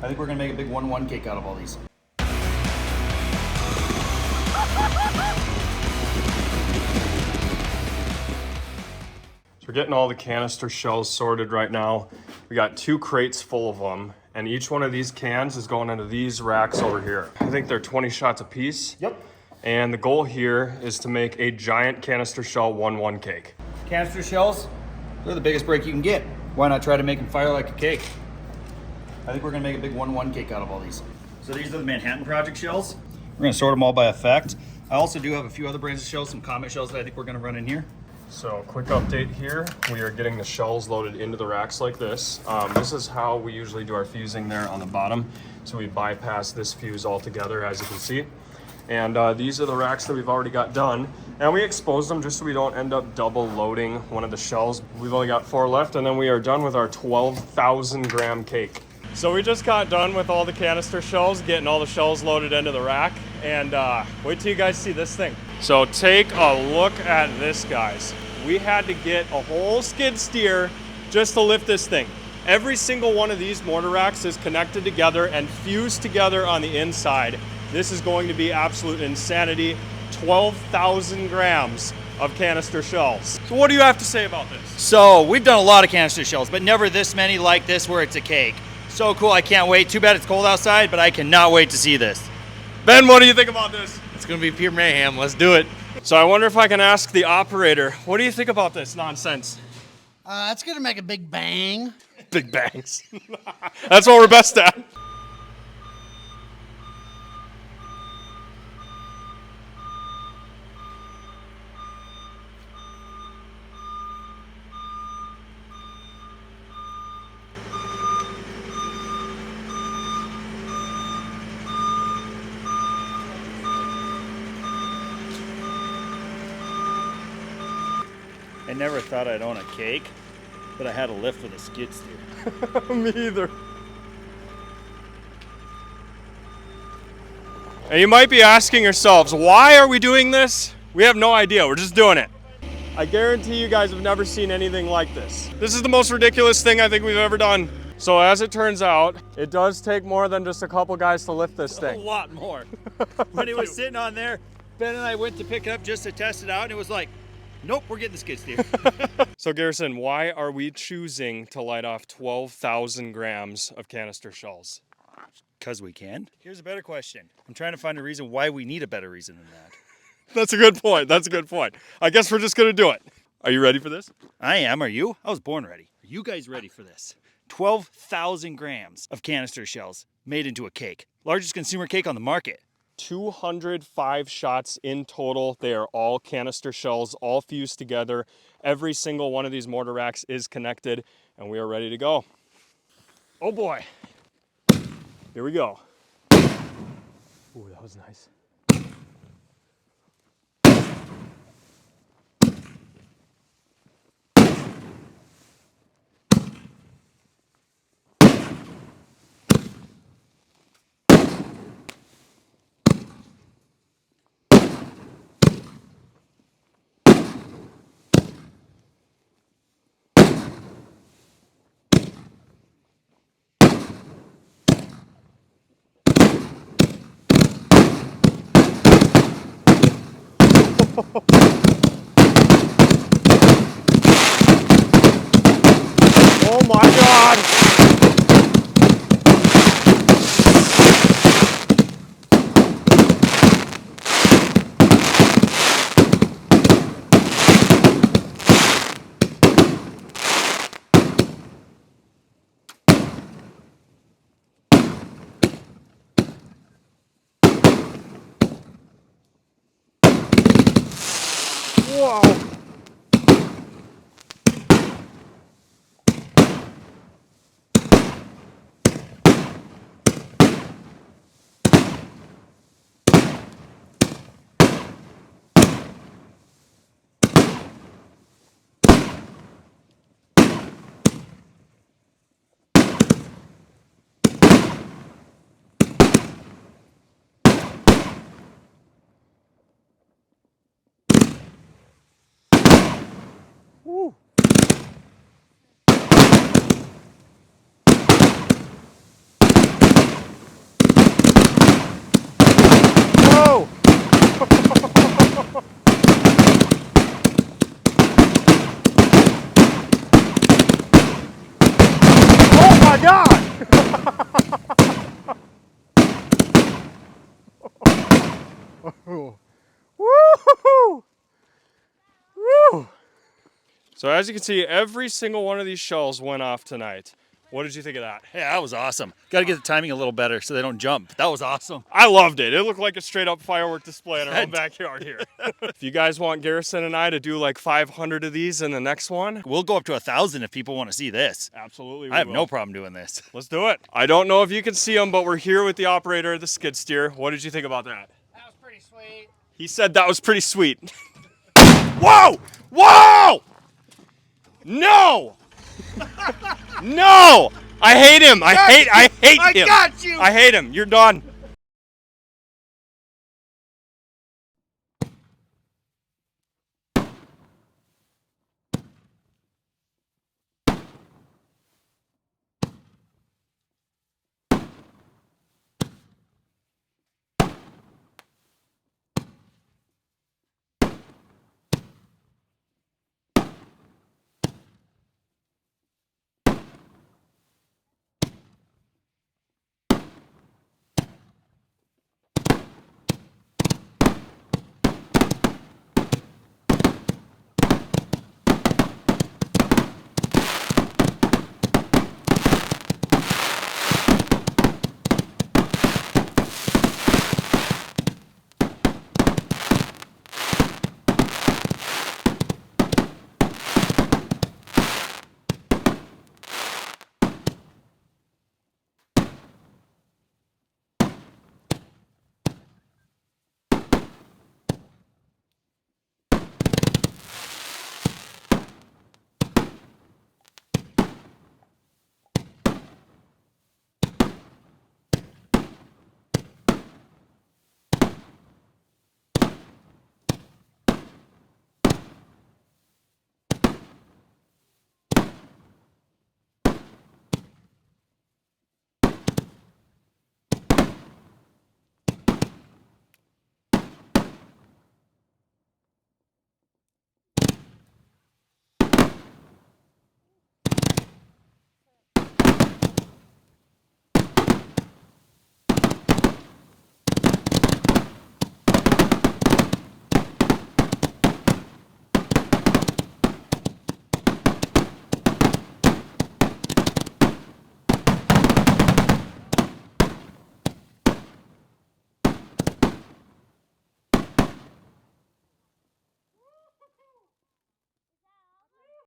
I think we're gonna make a big 1-1 cake out of all these. So we're getting all the canister shells sorted right now. We got 2 crates full of them, and each one of these cans is going into these racks over here. I think they're 20 shots a piece. Yep. And the goal here is to make a giant canister shell 1-1 cake. Canister shells, they're the biggest break you can get. Why not try to make them fire like a cake? I think we're gonna make a big 1-1 cake out of all these. So these are the Manhattan Project shells. We're gonna sort them all by effect. I also do have a few other brands of shells, some Comet shells that I think we're gonna run in here. So quick update here. We are getting the shells loaded into the racks like this. This is how we usually do our fusing there on the bottom. So we bypass this fuse altogether, as you can see. And these are the racks that we've already got done. And we exposed them just so we don't end up double loading one of the shells. We've only got 4 left, and then we are done with our 12,000 gram cake. So we just got done with all the canister shells, getting all the shells loaded into the rack. And wait till you guys see this thing. So take a look at this, guys. We had to get a whole skid steer just to lift this thing. Every single one of these mortar racks is connected together and fused together on the inside. This is going to be absolute insanity. 12,000 grams of canister shells. So what do you have to say about this? So we've done a lot of canister shells, but never this many like this where it's a cake. So cool, I can't wait. Too bad it's cold outside, but I cannot wait to see this. Ben, what do you think about this? It's gonna be pure mayhem. Let's do it. So I wonder if I can ask the operator, what do you think about this nonsense? It's gonna make a big bang. Big bangs. That's what we're best at. I never thought I'd own a cake, but I had a lift with a skid steer. Me either. And you might be asking yourselves, why are we doing this? We have no idea, we're just doing it. I guarantee you guys have never seen anything like this. This is the most ridiculous thing I think we've ever done. So as it turns out, it does take more than just a couple guys to lift this thing. A lot more. When it was sitting on there, Ben and I went to pick it up just to test it out, and it was like, nope, we're getting the skid steer. So Garrison, why are we choosing to light off 12,000 grams of canister shells? Because we can. Here's a better question. I'm trying to find a reason why we need a better reason than that. That's a good point. That's a good point. I guess we're just going to do it. Are you ready for this? I am. Are you? I was born ready. Are you guys ready for this? 12,000 grams of canister shells made into a cake. Largest consumer cake on the market. 205 shots in total. They are all canister shells, all fused together. Every single one of these mortar racks is connected, and we are ready to go. Oh boy. Here we go. Ooh, that was nice. Oh my God! Whoa! So as you can see, every single one of these shells went off tonight. What did you think of that? Yeah, that was awesome. Got to get the timing a little better so they don't jump. That was awesome. I loved it. It looked like a straight up firework display in our own backyard here. If you guys want Garrison and I to do like 500 of these in the next one, We'll go up to 1,000 if people want to see this. absolutely we I have will. no problem doing this. Let's do it. I don't know if you can see him, but we're here with the operator of the skid steer. What did you think about that? That was pretty sweet. He said that was pretty sweet. Whoa! Whoa! No! No! I hate him. I hate him. got you. I hate him. You're done.